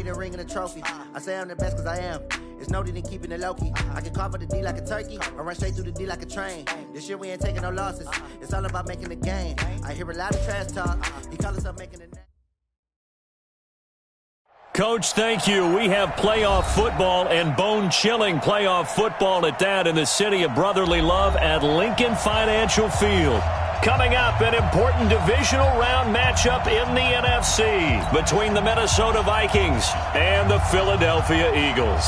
need a ring and a trophy. I say I'm the best because I am. It's no need in keeping it low-key. I can carve up the D like a turkey or run straight through the D like a train. This year we ain't taking no losses. It's all about making the game. I hear a lot of trash talk. He call us up making it. Coach, thank you. We have playoff football and bone-chilling playoff football at that in the city of brotherly love at Lincoln Financial Field. Coming up, an important divisional round matchup in the NFC between the Minnesota Vikings and the Philadelphia Eagles.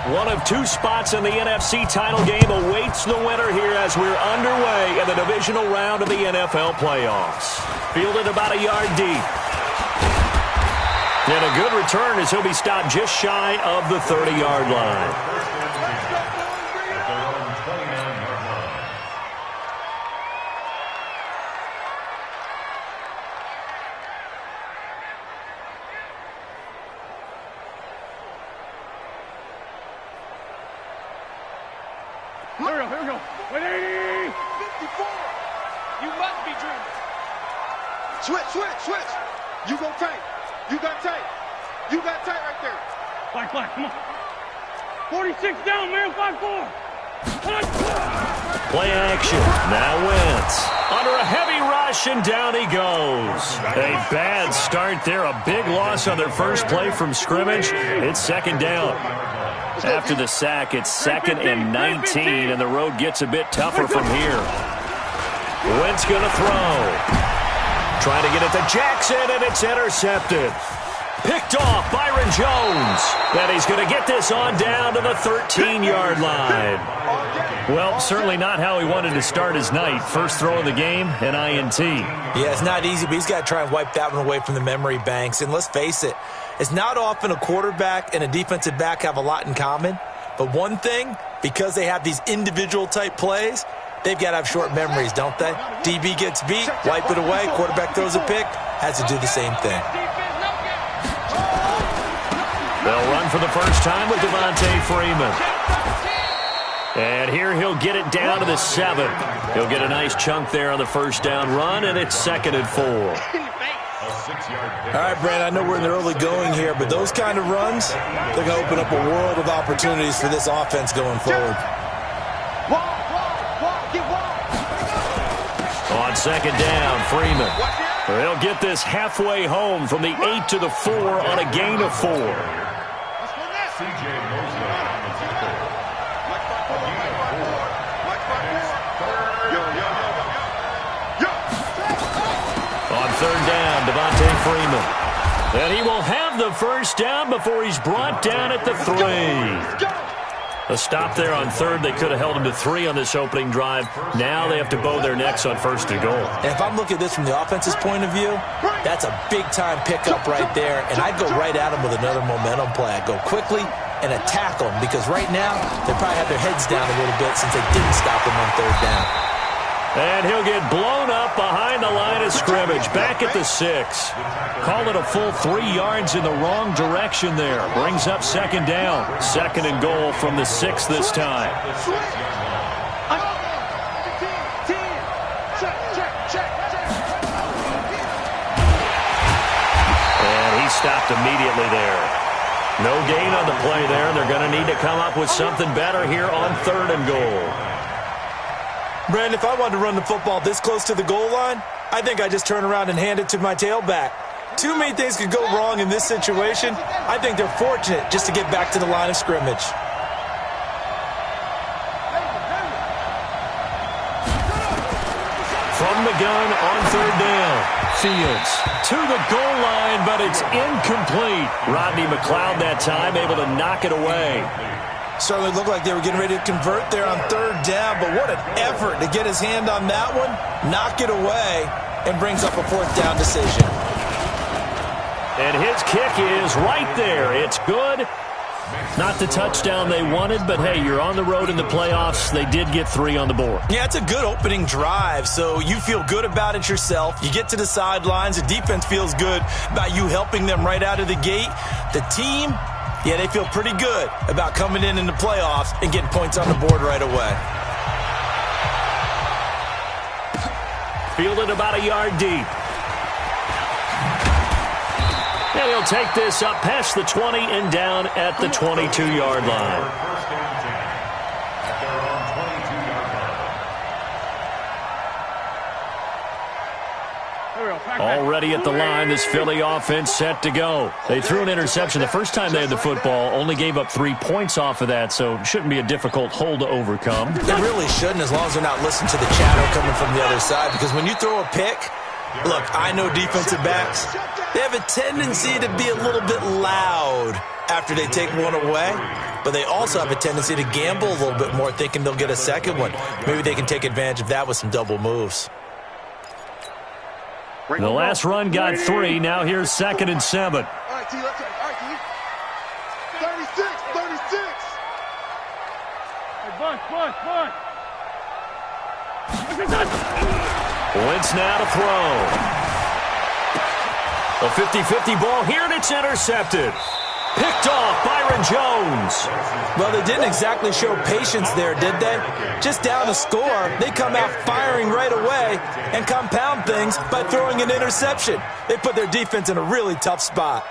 One of two spots in the NFC title game awaits the winner here as we're underway in the divisional round of the NFL playoffs. Fielded about a yard deep. And a good return as he'll be stopped just shy of the 30-yard line. Here we go. 180. 54. You must be dreaming. Switch. You go tight. You got tight. You got tight right there. Black, come on. 46 down, man. 5-4. Play action. Now Wentz. Under a heavy rush, and down he goes. A bad start there. A big loss on their first play from scrimmage. It's second down. After the sack, it's 2nd and 19, and the road gets a bit tougher from here. Wentz going to throw. Trying to get it to Jackson, and it's intercepted. Picked off Byron Jones. And he's going to get this on down to the 13-yard line. Well, certainly not how he wanted to start his night. First throw of the game, an INT. Yeah, it's not easy, but he's got to try and wipe that one away from the memory banks. And let's face it, it's not often a quarterback and a defensive back have a lot in common. But one thing, because they have these individual-type plays, they've got to have short memories, don't they? DB gets beat, wipe it away, quarterback throws a pick, has to do the same thing. They'll run for the first time with Devontae Freeman. And here he'll get it down to the 7. He'll get a nice chunk there on the first down run, and it's 2nd and 4. All right, Brand, I know we're in the early going here, but those kind of runs, they're going to open up a world of opportunities for this offense going forward. On second down, Freeman. They'll get this halfway home from the 8 to the 4 on a gain of 4. On third down, Devontae Freeman. And he will have the first down before he's brought down at the 3. A stop there on third. They could have held him to 3 on this opening drive. Now they have to bow their necks on 1st and goal. And if I'm looking at this from the offense's point of view, that's a big-time pickup right there. And I'd go right at him with another momentum play. I'd go quickly and attack them because right now they probably have their heads down a little bit since they didn't stop them on third down. And he'll get blown up behind the line of scrimmage, back at the 6. Call it a full 3 yards in the wrong direction there. Brings up second down. 2nd and goal from the 6 this time. And he stopped immediately there. No gain on the play there. They're going to need to come up with something better here on 3rd and goal. Brandon, if I wanted to run the football this close to the goal line, I think I just turn around and hand it to my tailback. Too many things could go wrong in this situation. I think they're fortunate just to get back to the line of scrimmage. From the gun on third down. Fields to the goal line, but it's incomplete. Rodney McLeod that time able to knock it away. Certainly looked like they were getting ready to convert there on third down, but what an effort to get his hand on that one, knock it away, and brings up a 4th down decision. And his kick is right there. It's good. Not the touchdown they wanted, but hey, you're on the road in the playoffs. They did get 3 on the board. Yeah, it's a good opening drive, so you feel good about it yourself. You get to the sidelines. The defense feels good about you helping them right out of the gate. The team, yeah, they feel pretty good about coming in the playoffs and getting points on the board right away. Fielded about a yard deep. And he'll take this up past the 20 and down at the 22-yard line. Already at the line, this Philly offense set to go. They threw an interception the first time they had the football, only gave up 3 points off of that, so it shouldn't be a difficult hole to overcome. They really shouldn't, as long as they're not listening to the chatter coming from the other side, because when you throw a pick, look, I know defensive backs, they have a tendency to be a little bit loud after they take one away, but they also have a tendency to gamble a little bit more, thinking they'll get a second one. Maybe they can take advantage of that with some double moves. The last run got 3. Now here's 2nd and 7. All right, T, let's go. All right, T. 36, 36. Hey, bunch. Wentz now to throw. A 50-50 ball here, and it's intercepted. Picked off Byron Jones. Well, they didn't exactly show patience there, did they? Just down a score, they come out firing right away and compound things by throwing an interception. They put their defense in a really tough spot.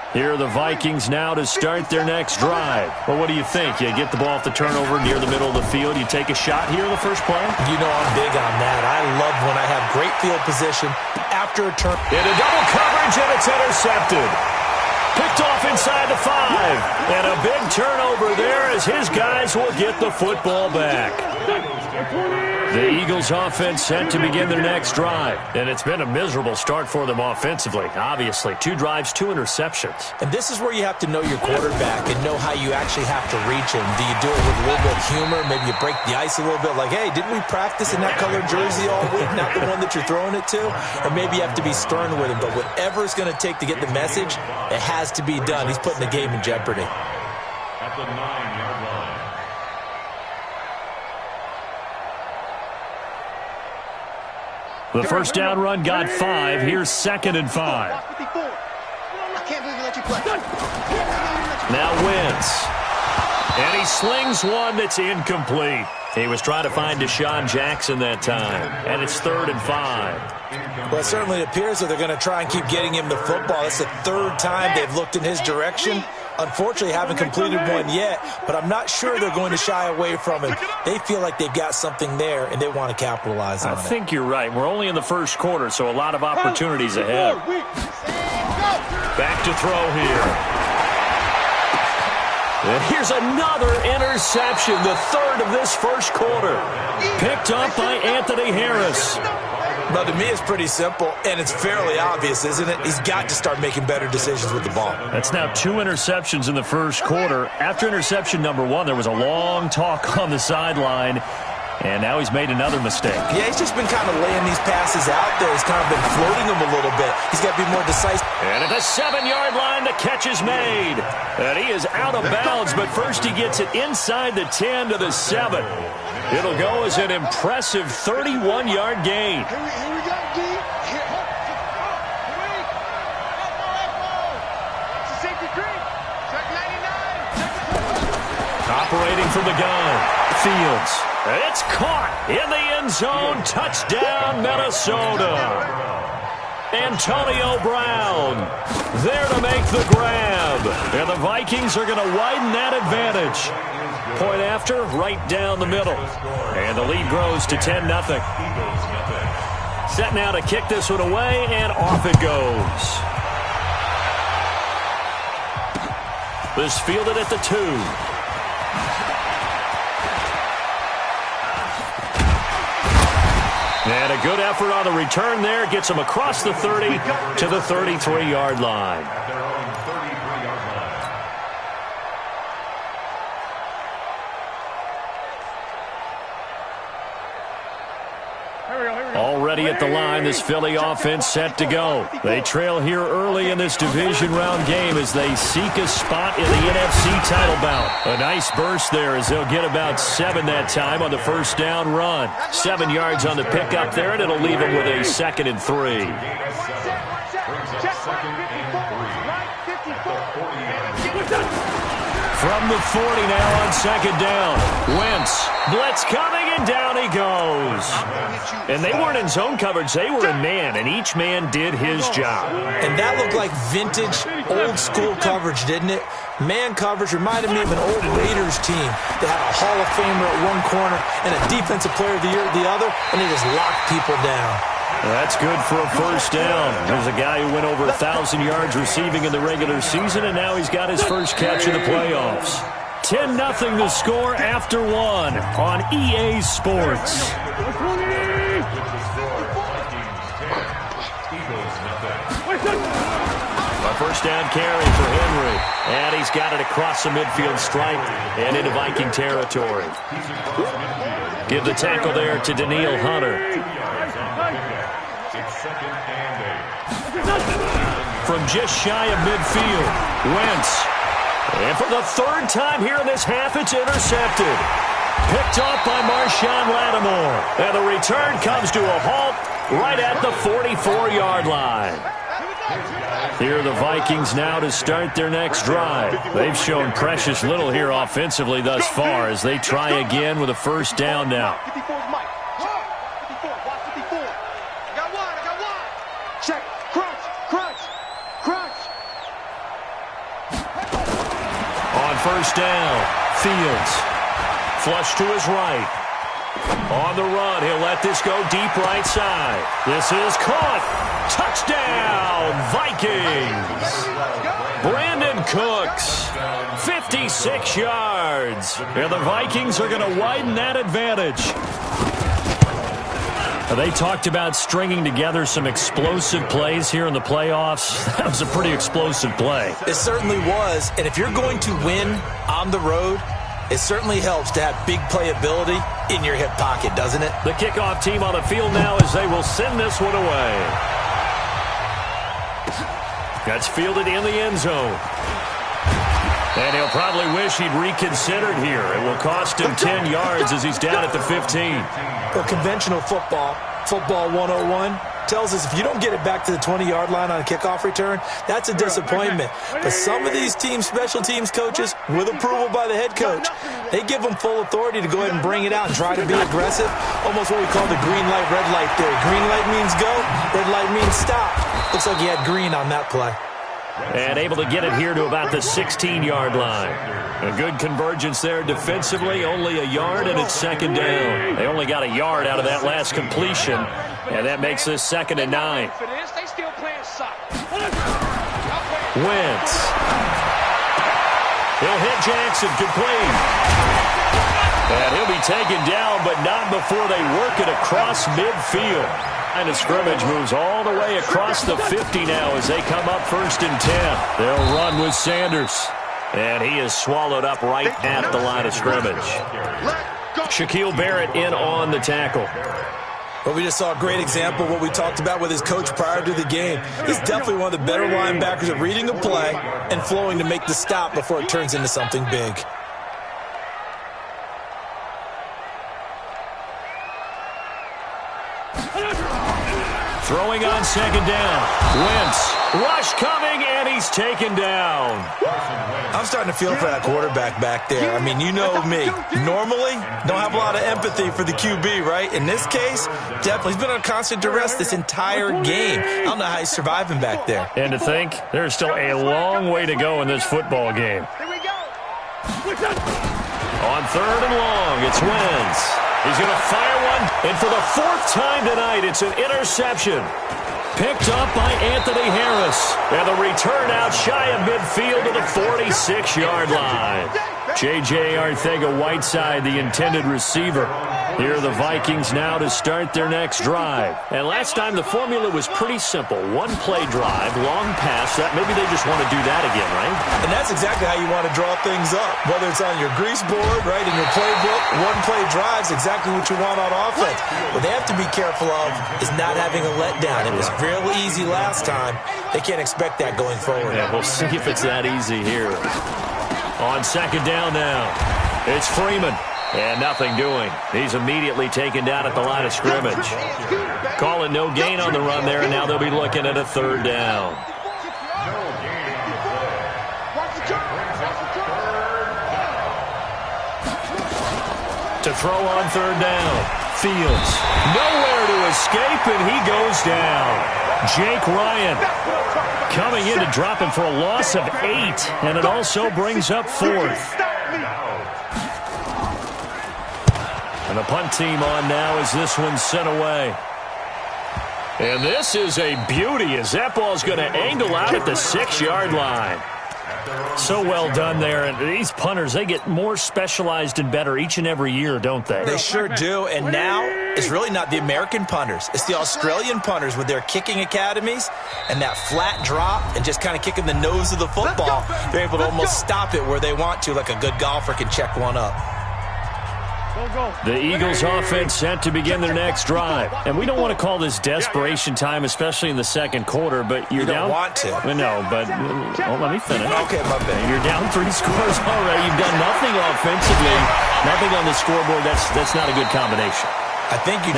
Here are the Vikings now to start their next drive. Well, what do you think? You get the ball off the turnover near the middle of the field. You take a shot here in the first play? You know I'm big on that. I love when I have great field position after a turn. In a double coverage, and it's intercepted. Picked off inside the 5. And a big turnover there as his guys will get the football back. The Eagles offense set to begin their next drive. And it's been a miserable start for them offensively, obviously. 2 drives, 2 interceptions. And this is where you have to know your quarterback and know how you actually have to reach him. Do you do it with a little bit of humor? Maybe you break the ice a little bit like, hey, didn't we practice in that colored jersey all week? Not the one that you're throwing it to? Or maybe you have to be stern with him. But whatever it's going to take to get the message, it has to be done. He's putting the game in jeopardy. At the 9-yard line. The first down run got 5. Here's 2nd and 5. I can't believe we let you play. Now Wentz. And he slings one that's incomplete. He was trying to find Deshaun Jackson that time. And it's 3rd and 5. Well, it certainly appears that they're going to try and keep getting him the football. It's the 3rd time they've looked in his direction. Unfortunately, haven't completed one yet, but I'm not sure they're going to shy away from him. They feel like they've got something there, and they want to capitalize on it. I think you're right. We're only in the first quarter, so a lot of opportunities ahead. Back to throw here. And here's another interception, the 3rd of this first quarter. Picked up by Anthony Harris. But to me, it's pretty simple, and it's fairly obvious, isn't it? He's got to start making better decisions with the ball. That's now 2 interceptions in the first quarter. After interception number 1, there was a long talk on the sideline, and now he's made another mistake. Yeah, he's just been kind of laying these passes out there. He's kind of been floating them a little bit. He's got to be more decisive. And at the 7-yard line, the catch is made. And he is out of bounds, but first he gets it inside the 10 to the 7. It'll go as an impressive 31-yard gain. Here we go, D. It's a safety creek. Check 99. Operating from the gun, Fields. It's caught in the end zone. Touchdown, Minnesota. Antonio Brown there to make the grab. And the Vikings are going to widen that advantage. Point after, right down the middle. And the lead grows to 10-0. Set now to kick this one away, and off it goes. This fielded at the 2. And a good effort on the return there. Gets him across the 30 to the 33-yard line. ready at the line. This Philly offense set to go. They trail here early in this division round game as they seek a spot in the NFC title bout. A nice burst there as they'll get about 7 that time on the first down run. 7 yards on the pickup there, and it'll leave them with a 2nd and 3. From the 40 now on 2nd down. Wentz, blitz coming, and down he goes. And they weren't in zone coverage. They were in man, and each man did his job. And that looked like vintage, old-school coverage, didn't it? Man coverage reminded me of an old Raiders team that had a Hall of Famer at one corner and a Defensive Player of the Year at the other, and they just locked people down. That's good for a first down. There's a guy who went over 1,000 yards receiving in the regular season, and now he's got his first catch in the playoffs. 10-0 the score after 1 on EA Sports. A first down carry for Henry, and he's got it across the midfield stripe and into Viking territory. Give the tackle there to Daniil Hunter. From just shy of midfield, Wentz. And for the 3rd time here in this half, it's intercepted. Picked off by Marshawn Lattimore. And the return comes to a halt right at the 44-yard line. Here are the Vikings now to start their next drive. They've shown precious little here offensively thus far as they try again with a first down now. First down, Fields. Flush to his right. On the run, he'll let this go deep right side. This is caught. Touchdown, Vikings. Brandon Cooks, 56 yards. And the Vikings are going to widen that advantage. They talked about stringing together some explosive plays here in the playoffs. That was a pretty explosive play. It certainly was. And if you're going to win on the road, it certainly helps to have big playability in your hip pocket, doesn't it? The kickoff team on the field now as they will send this one away. That's fielded in the end zone. And he'll probably wish he'd reconsidered here. It will cost him 10 yards as he's down at the 15. Well, conventional football 101, tells us if you don't get it back to the 20-yard line on a kickoff return, that's a disappointment. But some of these teams, special teams coaches, with approval by the head coach, they give them full authority to go ahead and bring it out and try to be aggressive. Almost what we call the green light, red light theory. Green light means go, red light means stop. Looks like he had green on that play. And able to get it here to about the 16-yard line. A good convergence there defensively, only a yard, and it's 2nd down. They only got a yard out of that last completion, and that makes this 2nd and 9. Wentz. He'll hit Jackson, complete. And he'll be taken down, but not before they work it across midfield. And the scrimmage moves all the way across the 50 now as they come up 1st and 10. They'll run with Sanders. And he is swallowed up right at the line of scrimmage. Shaquille Barrett in on the tackle. Well, we just saw a great example of what we talked about with his coach prior to the game. He's definitely one of the better linebackers at reading a play and flowing to make the stop before it turns into something big. Throwing on 2nd down. Wentz. Rush coming, and he's taken down. I'm starting to feel for that quarterback back there. I mean, you know me. Normally, don't have a lot of empathy for the QB, right? In this case, definitely. He's been on constant duress this entire game. I don't know how he's surviving back there. And to think, there's still a long way to go in this football game. On 3rd and long, it's Wentz. He's going to fire one, and for the 4th time tonight, it's an interception. Picked up by Anthony Harris. And the return out shy of midfield to the 46-yard line. J.J. Arcega-Whiteside, the intended receiver. Here are the Vikings now to start their next drive. And last time the formula was pretty simple. One-play drive, long pass. Maybe they just want to do that again, right? And that's exactly how you want to draw things up. Whether it's on your grease board, right, in your playbook, one-play drive's exactly what you want on offense. What they have to be careful of is not having a letdown. It was real easy last time. They can't expect that going forward. Yeah, we'll see if it's that easy here. On second down now, it's Freeman. And nothing doing. He's immediately taken down at the line of scrimmage. Calling no gain on the run there, and now they'll be looking at a third down. To throw on third down. Fields. Nowhere to escape, and he goes down. Jake Ryan coming in to drop him for a loss of 8, and it also brings up fourth. And the punt team on now as this one's sent away. And this is a beauty as that ball's going to angle out at the 6-yard line. So well done there. And these punters, they get more specialized and better each and every year, don't they? They sure do. And now it's really not the American punters. It's the Australian punters with their kicking academies and that flat drop and just kind of kicking the nose of the football. They're able to almost stop it where they want to, like a good golfer can check one up. The Eagles offense set to begin their next drive. And we don't want to call this desperation time, especially in the second quarter, but you're down. You don't want to. No, but let me finish. Okay, my bad. You're down 3 scores already. You've done nothing offensively, nothing on the scoreboard. That's not a good combination. I think you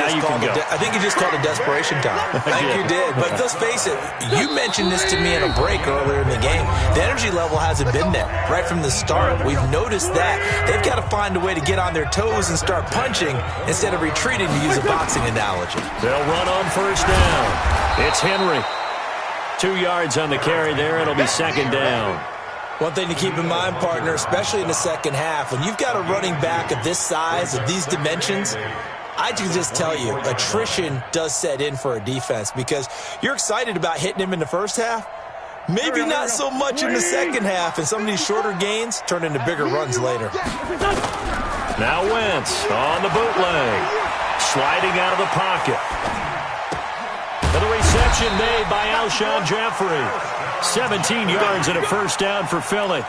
just called it desperation time. I think you did. But let's face it, you mentioned this to me in a break earlier in the game. The energy level hasn't been there right from the start. We've noticed that. They've got to find a way to get on their toes and start punching instead of retreating, to use a boxing analogy. They'll run on first down. It's Henry. 2 yards on the carry there. It'll be second down. One thing to keep in mind, partner, especially in the second half, when you've got a running back of this size, of these dimensions, I can just tell you, attrition does set in for a defense because you're excited about hitting him in the first half. Maybe not so much in the second half, and some of these shorter gains turn into bigger runs later. Now Wentz on the bootleg, sliding out of the pocket. And the reception made by Alshon Jeffrey. 17 yards and a first down for Philly.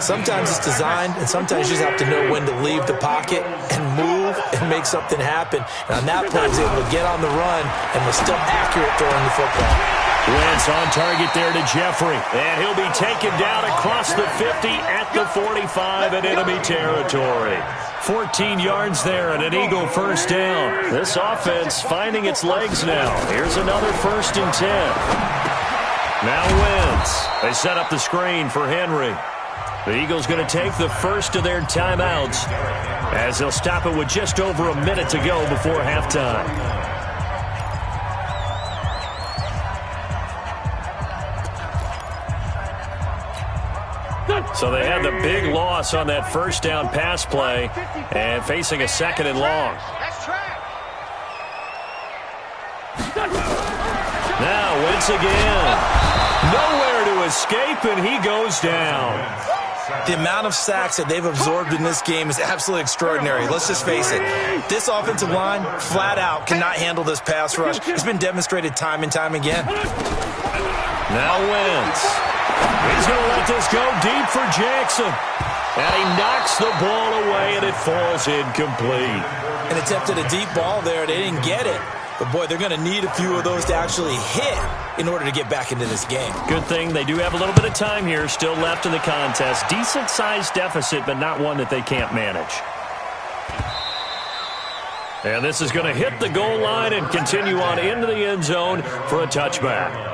Sometimes it's designed, and sometimes you just have to know when to leave the pocket and move and make something happen. And on that play, he was able to get on the run and was still accurate throwing the football. Wentz on target there to Jeffrey. And he'll be taken down across the 50 at the 45 in enemy territory. 14 yards there and an Eagle first down. This offense finding its legs now. Here's another 1st and 10. Now Wentz. They set up the screen for Henry. The Eagles going to take the first of their timeouts as they'll stop it with just over a minute to go before halftime. So they had the big loss on that first down pass play and facing a 2nd and long. Now Wentz again. Nowhere to escape, and he goes down. The amount of sacks that they've absorbed in this game is absolutely extraordinary. Let's just face it. This offensive line, flat out, cannot handle this pass rush. It's been demonstrated time and time again. Now Wentz. He's going to let this go deep for Jackson. And he knocks the ball away, and it falls incomplete. An attempt at a deep ball there. They didn't get it. But, boy, they're going to need a few of those to actually hit in order to get back into this game. Good thing they do have a little bit of time here still left in the contest. Decent-sized deficit, but not one that they can't manage. And this is going to hit the goal line and continue on into the end zone for a touchback.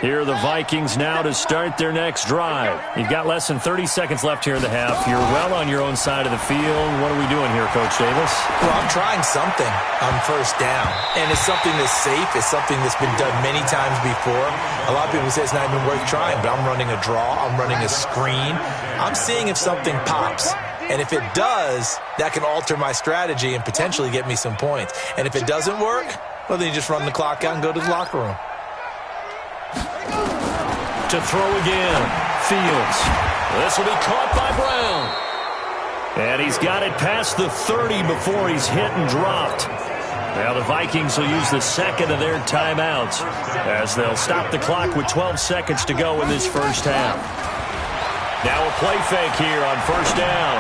Here are the Vikings now to start their next drive. You've got less than 30 seconds left here in the half. You're well on your own side of the field. What are we doing here, Coach Davis? Well, I'm trying something on first down. And it's something that's safe. It's something that's been done many times before. A lot of people say it's not even worth trying, but I'm running a draw. I'm running a screen. I'm seeing if something pops. And if it does, that can alter my strategy and potentially get me some points. And if it doesn't work, well, then you just run the clock out and go to the locker room. To throw again, Fields. This will be caught by Brown. And he's got it past the 30 before he's hit and dropped. Now the Vikings will use the second of their timeouts as they'll stop the clock with 12 seconds to go in this first half. Now a play fake here on first down.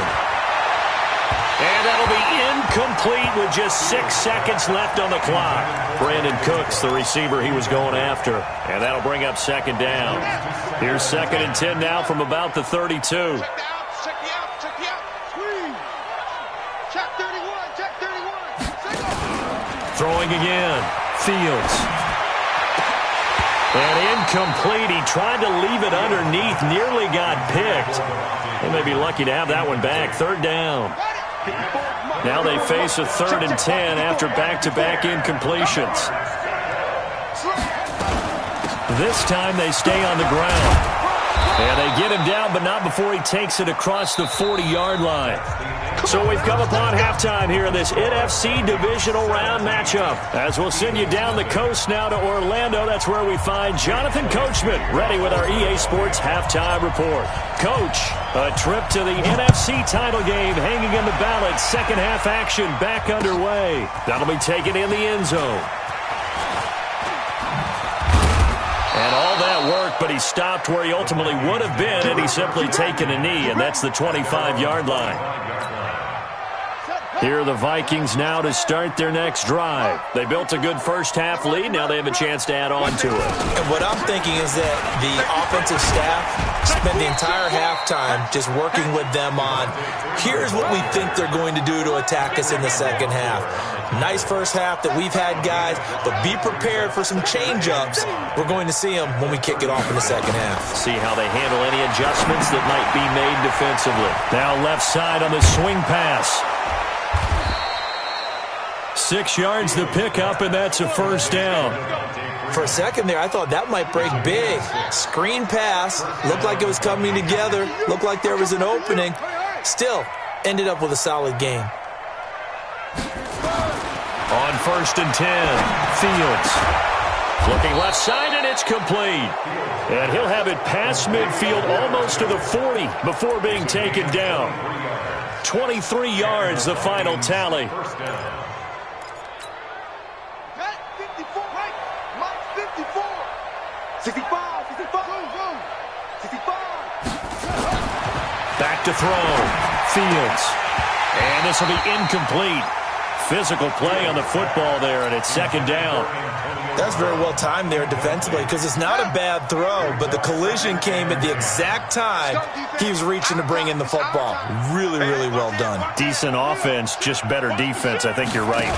And that'll be incomplete with just 6 seconds left on the clock. Brandon Cooks, the receiver he was going after. And that'll bring up second down. Here's 2nd and 10 now from about the 32. Check the out. Squeeze. Check 31. Check 31. Throwing again. Fields. And incomplete. He tried to leave it underneath. Nearly got picked. They may be lucky to have that one back. 3rd down. Now they face a 3rd and 10 after back-to-back incompletions. This time they stay on the ground. And they get him down, but not before he takes it across the 40-yard line. So we've come upon halftime here in this NFC Divisional Round matchup. As we'll send you down the coast now to Orlando, that's where we find Jonathan Coachman, ready with our EA Sports Halftime Report. Coach, a trip to the NFC title game hanging in the balance. Second half action back underway. That'll be taken in the end zone. And all that work, but he stopped where he ultimately would have been had he simply taken a knee, and that's the 25-yard line. Here are the Vikings now to start their next drive. They built a good first-half lead. Now they have a chance to add on to it. And what I'm thinking is that the offensive staff spent the entire halftime just working with them on, here's what we think they're going to do to attack us in the second half. Nice first half that we've had, guys, but be prepared for some change-ups. We're going to see them when we kick it off in the second half. See how they handle any adjustments that might be made defensively. Now left side on the swing pass. 6 yards to pick up, and that's a first down. For a second there, I thought that might break big. Screen pass. Looked like it was coming together. Looked like there was an opening. Still, ended up with a solid game. On 1st and 10, Fields. Looking left side, and it's complete. And he'll have it past midfield almost to the 40 before being taken down. 23 yards, the final tally. 65. Back to throw. Fields. And this will be incomplete. Physical play on the football there, and it's 2nd down. That's very well timed there defensively because it's not a bad throw, but the collision came at the exact time he was reaching to bring in the football. Really, really well done. Decent offense, just better defense. I think you're right.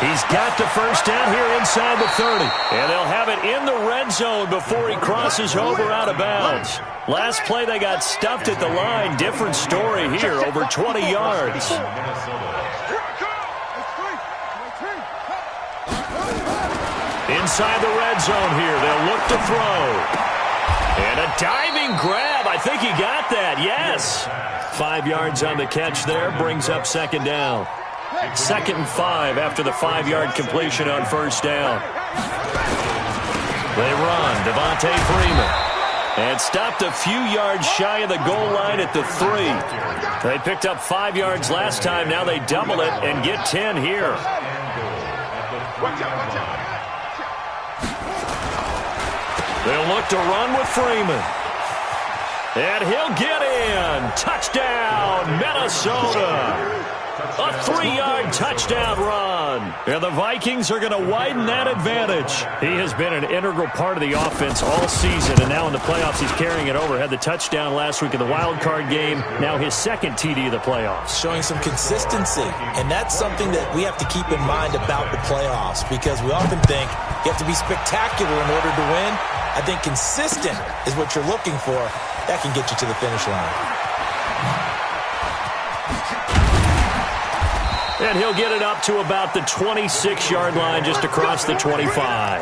He's got the first down here inside the 30. And they'll have it in the red zone before he crosses over out of bounds. Last play they got stuffed at the line. Different story here, over 20 yards. Inside the red zone here, they'll look to throw. And a diving grab. I think he got that, yes. 5 yards on the catch there, brings up 2nd down. 2nd and 5 after the 5-yard completion on first down. They run, Devontae Freeman. And stopped a few yards shy of the goal line at the 3. They picked up 5 yards last time. Now they double it and get 10 here. They'll look to run with Freeman. And he'll get in. Touchdown, Minnesota. A 3-yard touchdown run. And the Vikings are going to widen that advantage. He has been an integral part of the offense all season, and now in the playoffs he's carrying it over. Had the touchdown last week in the wild card game. Now his 2nd TD of the playoffs. Showing some consistency, and that's something that we have to keep in mind about the playoffs because we often think you have to be spectacular in order to win. I think consistent is what you're looking for. That can get you to the finish line. And he'll get it up to about the 26-yard line, just across the 25.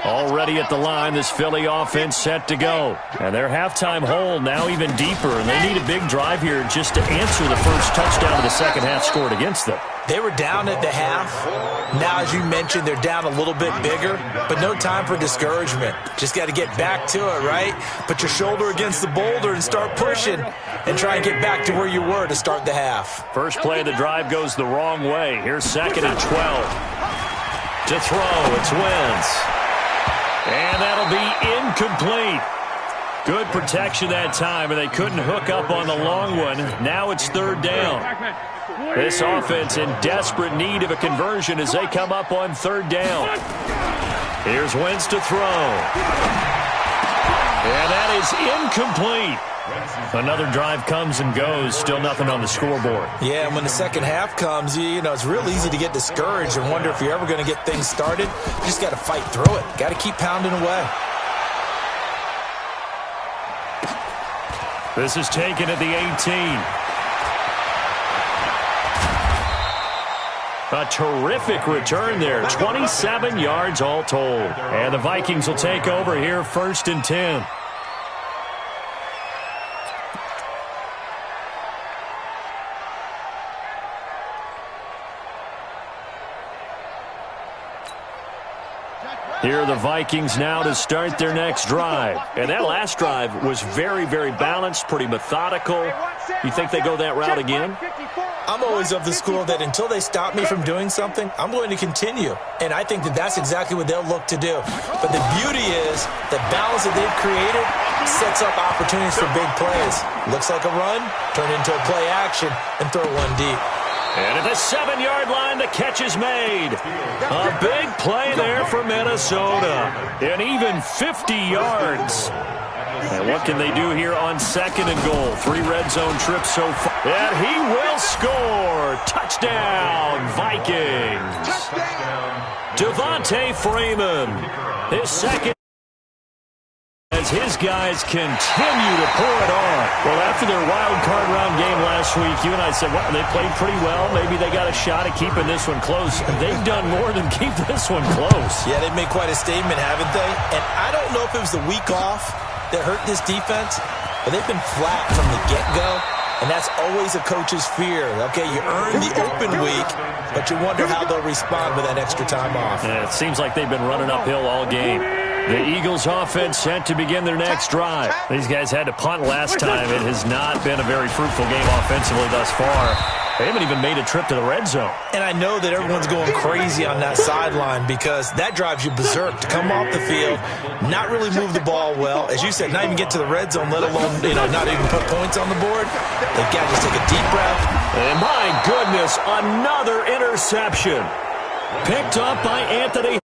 Already at the line, this Philly offense set to go. And their halftime hole now even deeper, and they need a big drive here just to answer the first touchdown of the second half scored against them. They were down at the half. Now, as you mentioned, they're down a little bit bigger, but no time for discouragement. Just got to get back to it, right? Put your shoulder against the boulder and start pushing and try and get back to where you were to start the half. First play of the drive goes the wrong way. Here's 2nd and 12. To throw, it's Wentz. And that'll be incomplete. Good protection that time, and they couldn't hook up on the long one. Now it's 3rd down. This offense in desperate need of a conversion as they come up on 3rd down. Here's Wentz to throw. And that is incomplete. Another drive comes and goes. Still nothing on the scoreboard. Yeah, and when the second half comes, you know, it's real easy to get discouraged and wonder if you're ever going to get things started. You just got to fight through it. Got to keep pounding away. This is taken at the 18. A terrific return there. 27 yards all told. And the Vikings will take over here 1st and 10. Here are the Vikings now to start their next drive. And that last drive was very, very balanced, pretty methodical. You think they go that route again? I'm always of the school that until they stop me from doing something, I'm going to continue. And I think that that's exactly what they'll look to do. But the beauty is the balance that they've created sets up opportunities for big plays. Looks like a run, turn into a play action, and throw one deep. And at the 7-yard line, the catch is made. A big play there for Minnesota. And even 50 yards. And what can they do here on 2nd and goal? 3 red zone trips so far. And he will score. Touchdown, Vikings. Devontae Freeman. His second. As his guys continue to pour it on. Well, after their wild card round game last week, you and I said, well, they played pretty well. Maybe they got a shot at keeping this one close. They've done more than keep this one close. Yeah, they've made quite a statement, haven't they? And I don't know if it was the week off that hurt this defense, but they've been flat from the get-go. And that's always a coach's fear. Okay, you earn the open week, but you wonder how they'll respond with that extra time off. Yeah, it seems like they've been running uphill all game. The Eagles offense set to begin their next drive. These guys had to punt last time. It has not been a very fruitful game offensively thus far. They haven't even made a trip to the red zone. And I know that everyone's going crazy on that sideline because that drives you berserk to come off the field, not really move the ball well. As you said, not even get to the red zone, let alone, not even put points on the board. They've got to just take a deep breath. And my goodness, another interception. Picked up by Anthony.